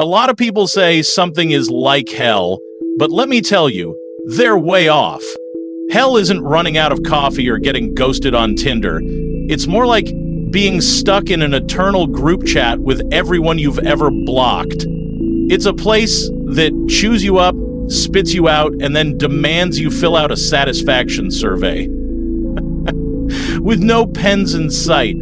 A lot of people say something is like hell, but let me tell you, they're way off. Hell isn't running out of coffee or getting ghosted on Tinder. It's more like being stuck in an eternal group chat with everyone you've ever blocked. It's a place that chews you up, spits you out, and then demands you fill out a satisfaction survey. With no pens in sight.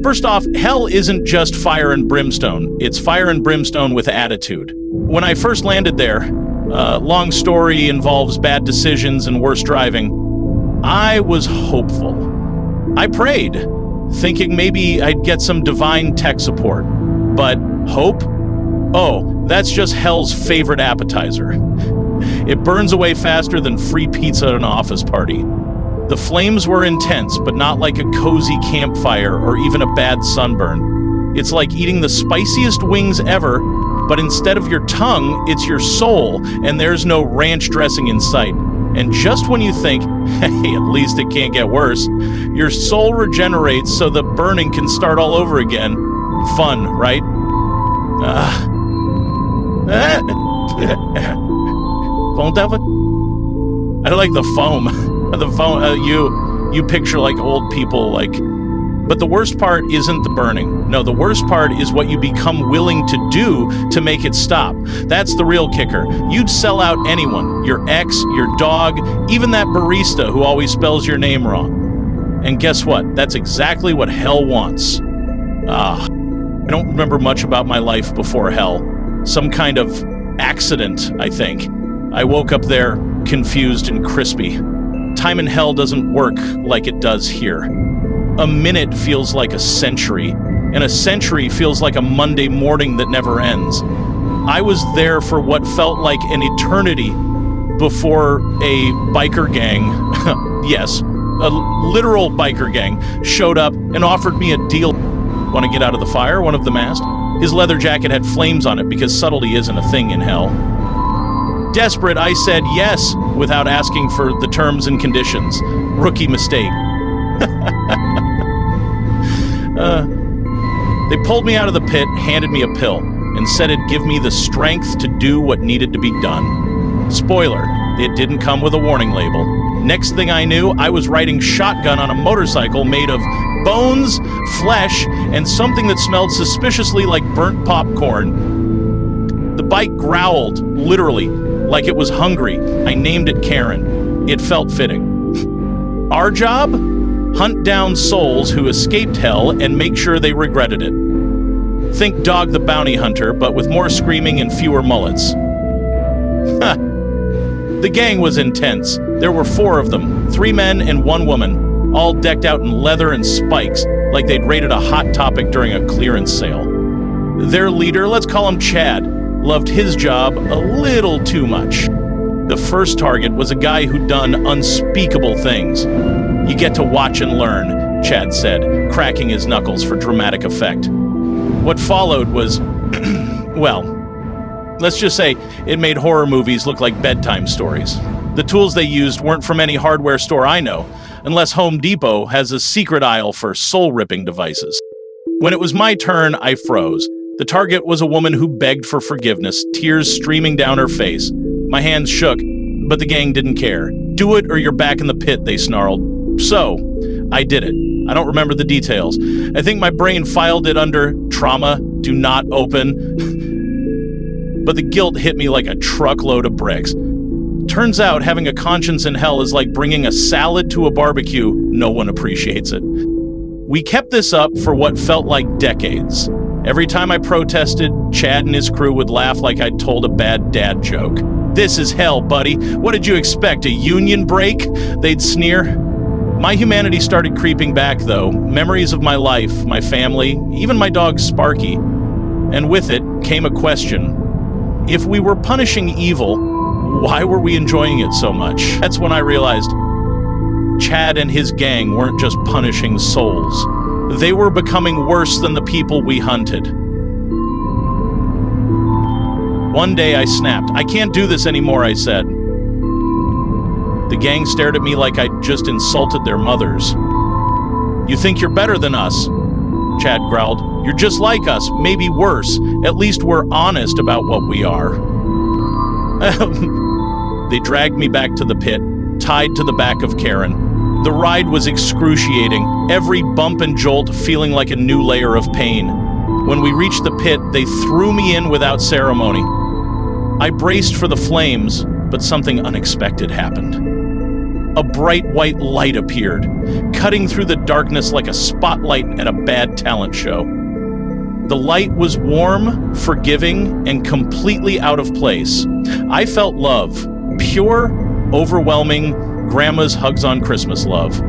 First off, hell isn't just fire and brimstone. It's fire and brimstone with attitude. When I first landed there, long story, involves bad decisions and worse driving, I was hopeful. I prayed, thinking maybe I'd get some divine tech support. But hope? Oh, that's just hell's favorite appetizer. It burns away faster than free pizza at an office party. The flames were intense, but not like a cozy campfire or even a bad sunburn. It's like eating the spiciest wings ever, but instead of your tongue, it's your soul, and there's no ranch dressing in sight. And just when you think, hey, at least it can't get worse, your soul regenerates so the burning can start all over again. Fun, right? I like the foam. The phone, you picture like old people, like, but the worst part isn't the burning. No, the worst part is what you become willing to do to make it stop. That's the real kicker. You'd sell out anyone, your ex, your dog, even that barista who always spells your name wrong. And guess what? That's exactly what hell wants. I don't remember much about my life before hell. Some kind of accident, I think. I woke up there confused and crispy. Time in hell doesn't work like it does here. A minute feels like a century, and a century feels like a Monday morning that never ends. I was there for what felt like an eternity before a biker gang, yes, a literal biker gang, showed up and offered me a deal. Want to get out of the fire? One of them asked. His leather jacket had flames on it because subtlety isn't a thing in hell. Desperate, I said yes without asking for the terms and conditions. Rookie mistake. They pulled me out of the pit, handed me a pill, and said it'd give me the strength to do what needed to be done. Spoiler, it didn't come with a warning label. Next thing I knew, I was riding shotgun on a motorcycle made of bones, flesh, and something that smelled suspiciously like burnt popcorn. The bike growled, literally, like it was hungry. I named it Karen. It felt fitting. Our job? Hunt down souls who escaped hell and make sure they regretted it. Think Dog the Bounty Hunter, but with more screaming and fewer mullets. The gang was intense. There were 4 of them, 3 men and 1 woman, all decked out in leather and spikes, like they'd raided a Hot Topic during a clearance sale. Their leader, let's call him Chad, loved his job a little too much. The first target was a guy who'd done unspeakable things. You get to watch and learn, Chad said, cracking his knuckles for dramatic effect. What followed was, well, let's just say it made horror movies look like bedtime stories. The tools they used weren't from any hardware store I know, unless Home Depot has a secret aisle for soul-ripping devices. When it was my turn, I froze. The target was a woman who begged for forgiveness, tears streaming down her face. My hands shook, but the gang didn't care. Do it or you're back in the pit, they snarled. So, I did it. I don't remember the details. I think my brain filed it under trauma, do not open. But the guilt hit me like a truckload of bricks. Turns out having a conscience in hell is like bringing a salad to a barbecue. No one appreciates it. We kept this up for what felt like decades. Every time I protested, Chad and his crew would laugh like I'd told a bad dad joke. This is hell, buddy. What did you expect, a union break? They'd sneer. My humanity started creeping back, though. Memories of my life, my family, even my dog Sparky. And with it came a question. If we were punishing evil, why were we enjoying it so much? That's when I realized Chad and his gang weren't just punishing souls. They were becoming worse than the people we hunted. One day I snapped. I can't do this anymore, I said. The gang stared at me like I'd just insulted their mothers. You think you're better than us? Chad growled. "You're just like us, maybe worse. At least we're honest about what we are." They dragged me back to the pit, tied to the back of Karen. The ride was excruciating, every bump and jolt feeling like a new layer of pain. When we reached the pit, they threw me in without ceremony. I braced for the flames, but something unexpected happened. A bright white light appeared, cutting through the darkness like a spotlight at a bad talent show. The light was warm, forgiving, and completely out of place. I felt love, pure, overwhelming, Grandma's hugs on Christmas love.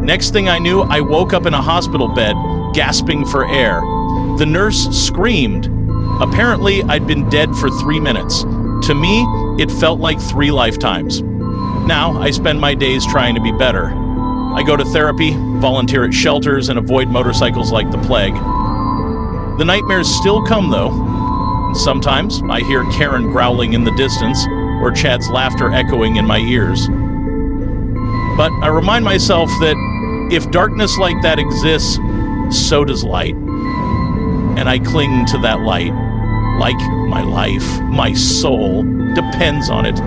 Next thing I knew, I woke up in a hospital bed, gasping for air. The nurse screamed. Apparently, I'd been dead for 3 minutes. To me, it felt like 3 lifetimes. Now, I spend my days trying to be better. I go to therapy, volunteer at shelters, and avoid motorcycles like the plague. The nightmares still come, though. Sometimes I hear Karen growling in the distance, or Chad's laughter echoing in my ears. But I remind myself that if darkness like that exists, so does light. And I cling to that light, like my life, my soul, depends on it.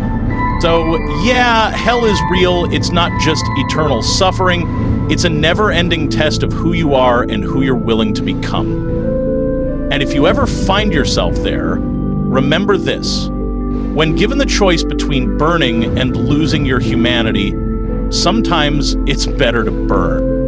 So, yeah, hell is real. It's not just eternal suffering. It's a never-ending test of who you are and who you're willing to become. And if you ever find yourself there, remember this. When given the choice between burning and losing your humanity, sometimes it's better to burn.